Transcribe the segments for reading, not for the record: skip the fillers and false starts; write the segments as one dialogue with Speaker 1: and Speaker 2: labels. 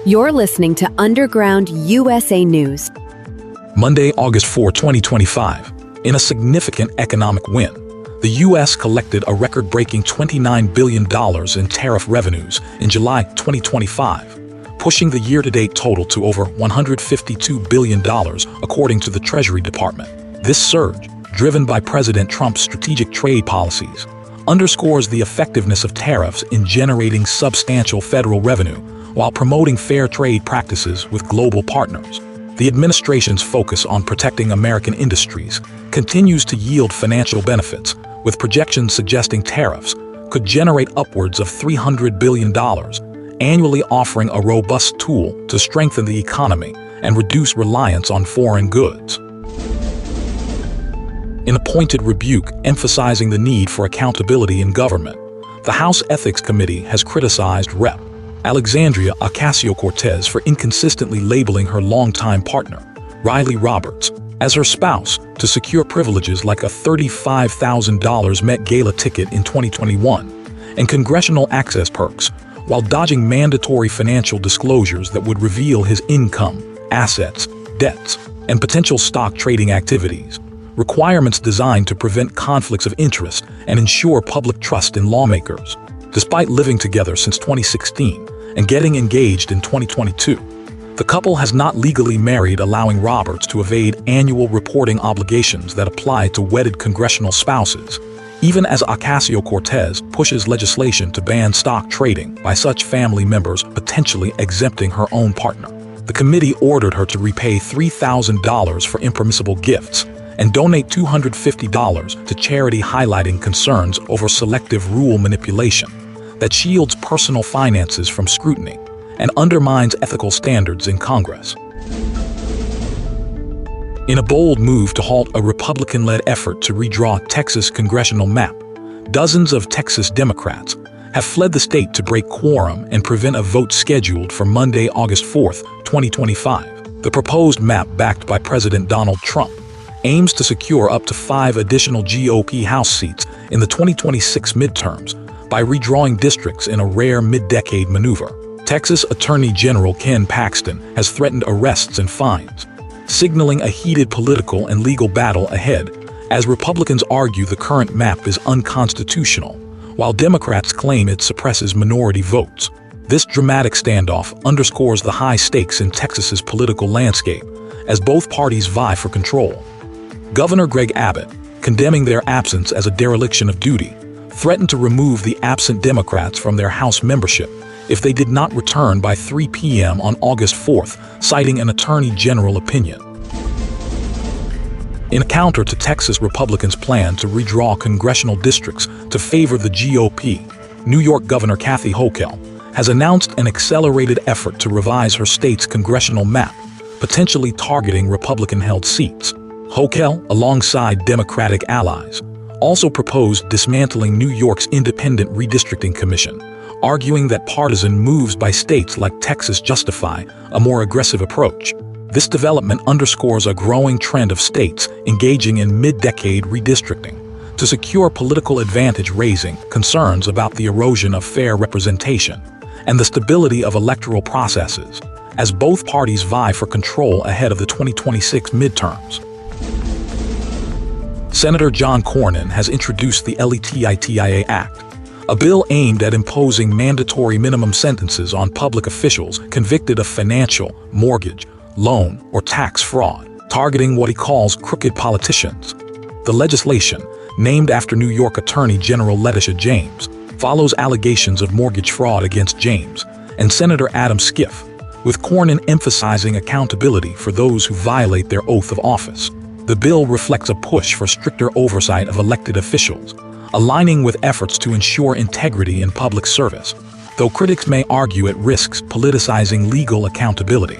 Speaker 1: You're listening to Underground USA News.
Speaker 2: Monday, August 4, 2025. In a significant economic win, the U.S. collected a record-breaking $29 billion in tariff revenues in July 2025, pushing the year-to-date total to over $152 billion, according to the Treasury Department. This surge, driven by President Trump's strategic trade policies, underscores the effectiveness of tariffs in generating substantial federal revenue while promoting fair trade practices with global partners. The administration's focus on protecting American industries continues to yield financial benefits, with projections suggesting tariffs could generate upwards of $300 billion, annually, offering a robust tool to strengthen the economy and reduce reliance on foreign goods. In a pointed rebuke emphasizing the need for accountability in government, the House Ethics Committee has criticized Rep. Alexandria Ocasio-Cortez for inconsistently labeling her longtime partner, Riley Roberts, as her spouse to secure privileges like a $35,000 Met Gala ticket in 2021 and congressional access perks, while dodging mandatory financial disclosures that would reveal his income, assets, debts, and potential stock trading activities. Requirements designed to prevent conflicts of interest and ensure public trust in lawmakers. Despite living together since 2016 and getting engaged in 2022, the couple has not legally married, allowing Roberts to evade annual reporting obligations that apply to wedded congressional spouses, even as Ocasio-Cortez pushes legislation to ban stock trading by such family members, potentially exempting her own partner. The committee ordered her to repay $3,000 for impermissible gifts and donate $250 to charity, highlighting concerns over selective rule manipulation that shields personal finances from scrutiny and undermines ethical standards in Congress. In a bold move to halt a Republican-led effort to redraw Texas' congressional map, dozens of Texas Democrats have fled the state to break quorum and prevent a vote scheduled for Monday, August 4, 2025. The proposed map, backed by President Donald Trump, aims to secure up to 5 additional GOP House seats in the 2026 midterms by redrawing districts in a rare mid-decade maneuver. Texas Attorney General Ken Paxton has threatened arrests and fines, signaling a heated political and legal battle ahead as Republicans argue the current map is unconstitutional, while Democrats claim it suppresses minority votes. This dramatic standoff underscores the high stakes in Texas's political landscape as both parties vie for control. Governor Greg Abbott, condemning their absence as a dereliction of duty, threatened to remove the absent Democrats from their House membership if they did not return by 3 p.m. on August 4th, citing an Attorney General opinion. In a counter to Texas Republicans' plan to redraw congressional districts to favor the GOP, New York Governor Kathy Hochul has announced an accelerated effort to revise her state's congressional map, potentially targeting Republican-held seats. Hochul, alongside Democratic allies, also proposed dismantling New York's Independent Redistricting Commission, arguing that partisan moves by states like Texas justify a more aggressive approach. This development underscores a growing trend of states engaging in mid-decade redistricting to secure political advantage, raising concerns about the erosion of fair representation and the stability of electoral processes, as both parties vie for control ahead of the 2026 midterms. Senator John Cornyn has introduced the LETITIA Act, a bill aimed at imposing mandatory minimum sentences on public officials convicted of financial, mortgage, loan, or tax fraud, targeting what he calls crooked politicians. The legislation, named after New York Attorney General Letitia James, follows allegations of mortgage fraud against James and Senator Adam Schiff, with Cornyn emphasizing accountability for those who violate their oath of office. The bill reflects a push for stricter oversight of elected officials, aligning with efforts to ensure integrity in public service, though critics may argue it risks politicizing legal accountability.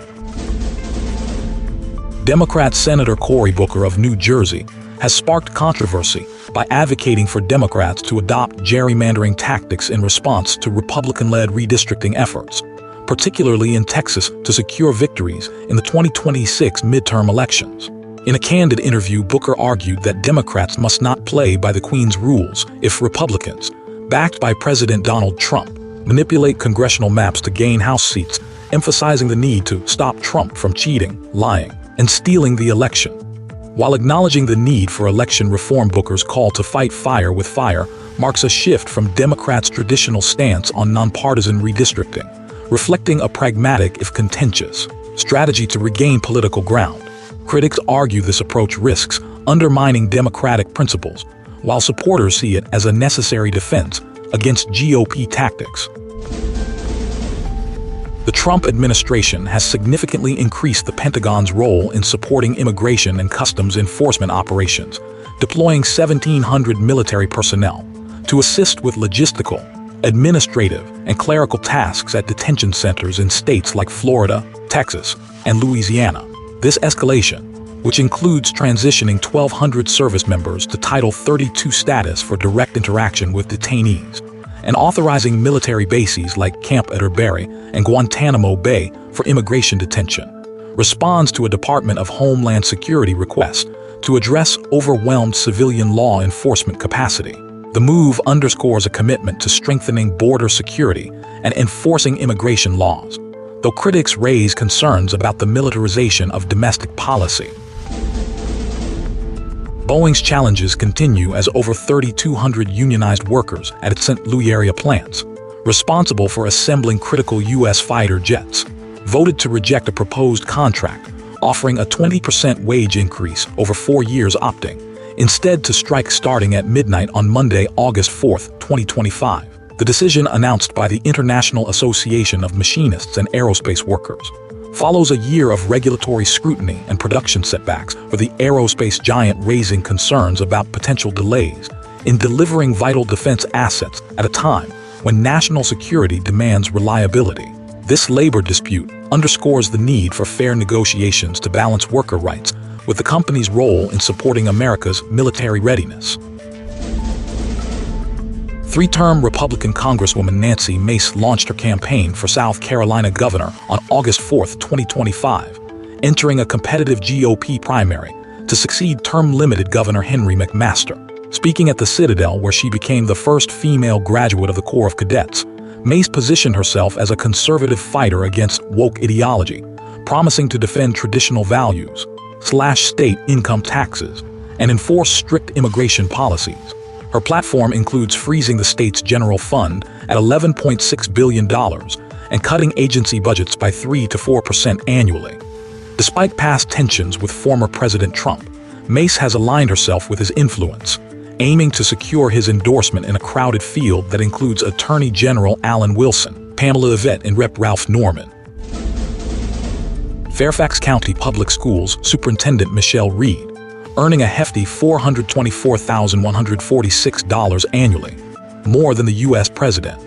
Speaker 2: Democrat Senator Cory Booker of New Jersey has sparked controversy by advocating for Democrats to adopt gerrymandering tactics in response to Republican-led redistricting efforts, particularly in Texas, to secure victories in the 2026 midterm elections. In a candid interview, Booker argued that Democrats must not play by the Queen's rules if Republicans, backed by President Donald Trump, manipulate congressional maps to gain House seats emphasizing the need to stop Trump from cheating, lying, and stealing the election. While acknowledging the need for election reform, Booker's call to fight fire with fire marks a shift from Democrats' traditional stance on nonpartisan redistricting, reflecting a pragmatic, if contentious, strategy to regain political ground. Critics argue this approach risks undermining democratic principles, while supporters see it as a necessary defense against GOP tactics. The Trump administration has significantly increased the Pentagon's role in supporting immigration and customs enforcement operations, deploying 1,700 military personnel to assist with logistical, administrative, and clerical tasks at detention centers in states like Florida, Texas, and Louisiana. This escalation, which includes transitioning 1,200 service members to Title 32 status for direct interaction with detainees, and authorizing military bases like Camp Atterbury and Guantanamo Bay for immigration detention, responds to a Department of Homeland Security request to address overwhelmed civilian law enforcement capacity. The move underscores a commitment to strengthening border security and enforcing immigration laws, though critics raise concerns about the militarization of domestic policy. Boeing's challenges continue as over 3,200 unionized workers at its St. Louis area plants, responsible for assembling critical U.S. fighter jets, voted to reject a proposed contract offering a 20% wage increase over 4 years, opting instead to strike starting at midnight on Monday, August 4, 2025. The decision, announced by the International Association of Machinists and Aerospace Workers, follows a year of regulatory scrutiny and production setbacks for the aerospace giant, raising concerns about potential delays in delivering vital defense assets at a time when national security demands reliability. This labor dispute underscores the need for fair negotiations to balance worker rights with the company's role in supporting America's military readiness. Three-term Republican Congresswoman Nancy Mace launched her campaign for South Carolina governor on August 4, 2025, entering a competitive GOP primary to succeed term-limited Governor Henry McMaster. Speaking at the Citadel, where she became the first female graduate of the Corps of Cadets, Mace positioned herself as a conservative fighter against woke ideology, promising to defend traditional values, slash state income taxes, and enforce strict immigration policies. Her platform includes freezing the state's general fund at $11.6 billion and cutting agency budgets by 3 to 4% annually. Despite past tensions with former President Trump, Mace has aligned herself with his influence, aiming to secure his endorsement in a crowded field that includes Attorney General Alan Wilson, Pamela Yvette, and Rep. Ralph Norman. Fairfax County Public Schools Superintendent Michelle Reed, earning a hefty $424,146 annually, more than the U.S. president,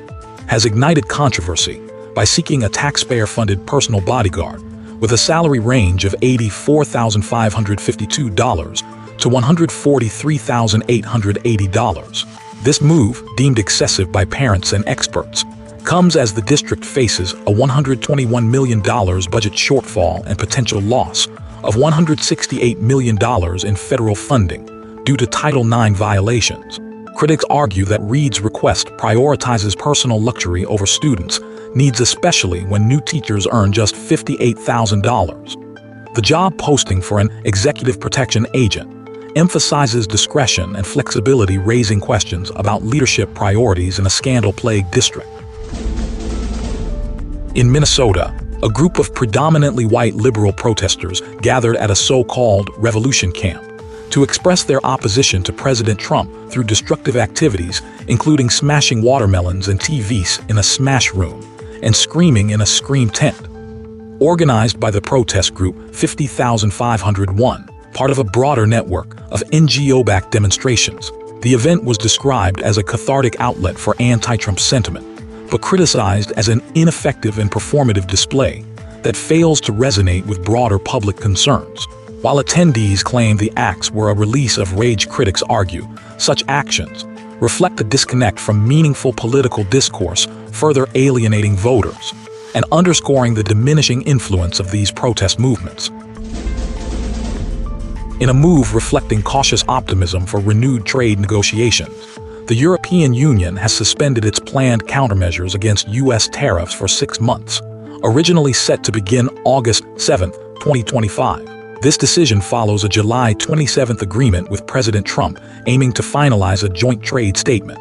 Speaker 2: has ignited controversy by seeking a taxpayer-funded personal bodyguard with a salary range of $84,552 to $143,880. This move, deemed excessive by parents and experts, comes as the district faces a $121 million budget shortfall and potential loss of $168 million in federal funding due to Title IX violations. Critics argue that Reed's request prioritizes personal luxury over students' needs, especially when new teachers earn just $58,000. The job posting for an executive protection agent emphasizes discretion and flexibility, raising questions about leadership priorities in a scandal-plagued district. In Minnesota, a group of predominantly white liberal protesters gathered at a so-called revolution camp to express their opposition to President Trump through destructive activities, including smashing watermelons and TVs in a smash room and screaming in a scream tent. Organized by the protest group 50,501, part of a broader network of NGO-backed demonstrations, the event was described as a cathartic outlet for anti-Trump sentiment, but criticized as an ineffective and performative display that fails to resonate with broader public concerns. While attendees claim the acts were a release of rage, critics argue such actions reflect a disconnect from meaningful political discourse, further alienating voters and underscoring the diminishing influence of these protest movements. In a move reflecting cautious optimism for renewed trade negotiations, the European Union has suspended its planned countermeasures against U.S. tariffs for 6 months, originally set to begin August 7, 2025. This decision follows a July 27 agreement with President Trump aiming to finalize a joint trade statement.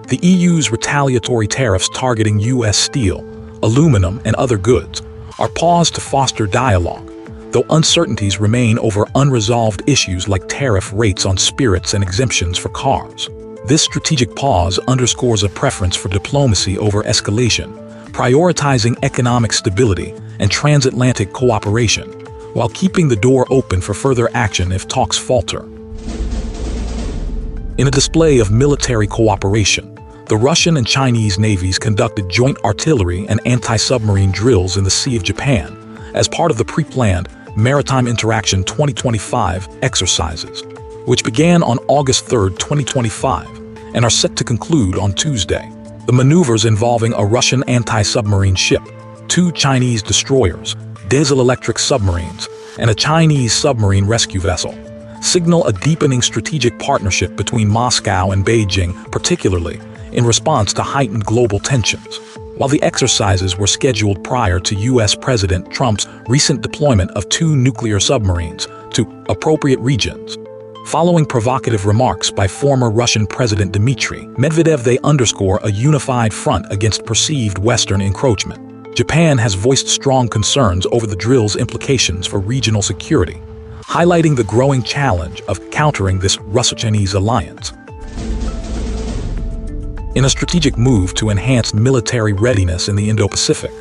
Speaker 2: The EU's retaliatory tariffs targeting U.S. steel, aluminum, and other goods are paused to foster dialogue, though uncertainties remain over unresolved issues like tariff rates on spirits and exemptions for cars. This strategic pause underscores a preference for diplomacy over escalation, prioritizing economic stability and transatlantic cooperation, while keeping the door open for further action if talks falter. In a display of military cooperation, the Russian and Chinese navies conducted joint artillery and anti-submarine drills in the Sea of Japan as part of the pre-planned Maritime Interaction 2025 exercises, which began on August 3, 2025, and are set to conclude on Tuesday. The maneuvers involving a Russian anti-submarine ship, 2 Chinese destroyers, diesel-electric submarines, and a Chinese submarine rescue vessel signal a deepening strategic partnership between Moscow and Beijing, particularly in response to heightened global tensions. While the exercises were scheduled prior to U.S. President Trump's recent deployment of 2 nuclear submarines to appropriate regions. Following provocative remarks by former Russian President Dmitry Medvedev, they underscore a unified front against perceived Western encroachment. Japan has voiced strong concerns over the drill's implications for regional security, highlighting the growing challenge of countering this Russo-Chinese alliance. In a strategic move to enhance military readiness in the Indo-Pacific,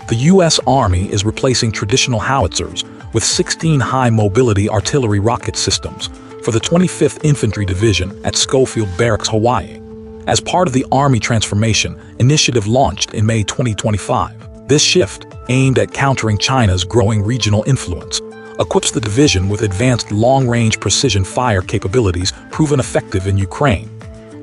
Speaker 2: the U.S. Army is replacing traditional howitzers with 16 high-mobility artillery rocket systems for the 25th Infantry Division at Schofield Barracks, Hawaii, as part of the Army Transformation Initiative launched in May 2025. This shift, aimed at countering China's growing regional influence, equips the division with advanced long-range precision fire capabilities proven effective in Ukraine,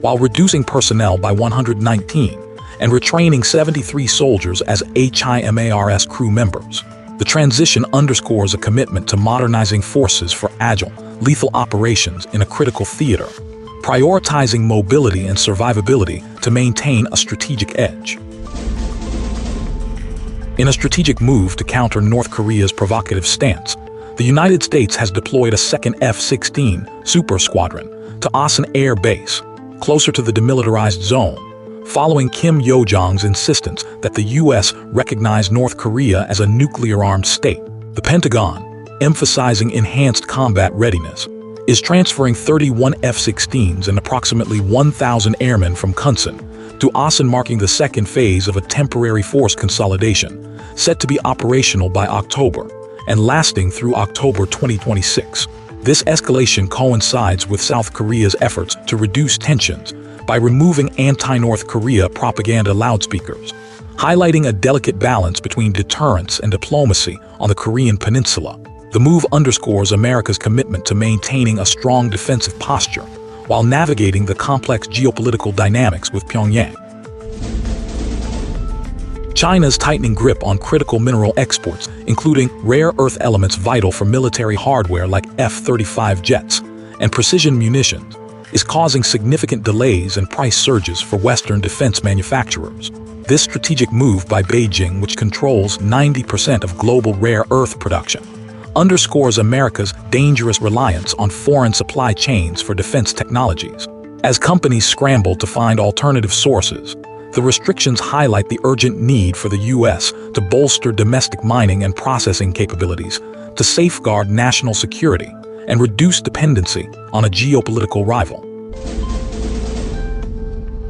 Speaker 2: while reducing personnel by 119 and retraining 73 soldiers as HIMARS crew members. The transition underscores a commitment to modernizing forces for agile, lethal operations in a critical theater, prioritizing mobility and survivability to maintain a strategic edge. In a strategic move to counter North Korea's provocative stance, the United States has deployed a second F-16 Super Squadron to Asan Air Base, closer to the demilitarized zone, following Kim Yo-jong's insistence that the U.S. recognize North Korea as a nuclear-armed state. The Pentagon, emphasizing enhanced combat readiness, is transferring 31 F-16s and approximately 1,000 airmen from Kunsan to Asan, marking the second phase of a temporary force consolidation, set to be operational by October and lasting through October 2026. This escalation coincides with South Korea's efforts to reduce tensions by removing anti-North Korea propaganda loudspeakers, highlighting a delicate balance between deterrence and diplomacy on the Korean peninsula. The move underscores America's commitment to maintaining a strong defensive posture while navigating the complex geopolitical dynamics with Pyongyang. China's tightening grip on critical mineral exports, including rare earth elements vital for military hardware like F-35 jets and precision munitions, is causing significant delays and price surges for Western defense manufacturers. This strategic move by Beijing, which controls 90% of global rare earth production, underscores America's dangerous reliance on foreign supply chains for defense technologies. As companies scramble to find alternative sources, the restrictions highlight the urgent need for the U.S. to bolster domestic mining and processing capabilities to safeguard national security and reduce dependency on a geopolitical rival.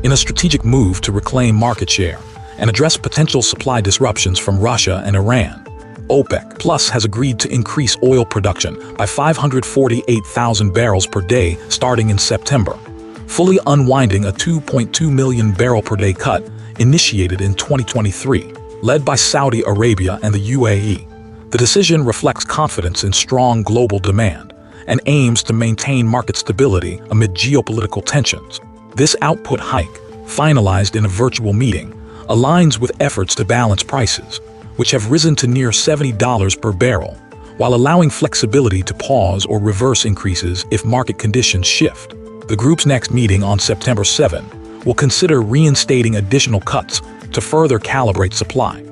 Speaker 2: In a strategic move to reclaim market share and address potential supply disruptions from Russia and Iran, OPEC Plus has agreed to increase oil production by 548,000 barrels per day starting in September, fully unwinding a 2.2 million barrel per day cut initiated in 2023, led by Saudi Arabia and the UAE. The decision reflects confidence in strong global demand and aims to maintain market stability amid geopolitical tensions. This output hike, finalized in a virtual meeting, aligns with efforts to balance prices, which have risen to near $70 per barrel, while allowing flexibility to pause or reverse increases if market conditions shift. The group's next meeting on September 7 will consider reinstating additional cuts to further calibrate supply.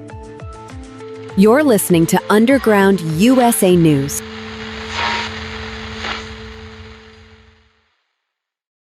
Speaker 1: You're listening to Underground USA News.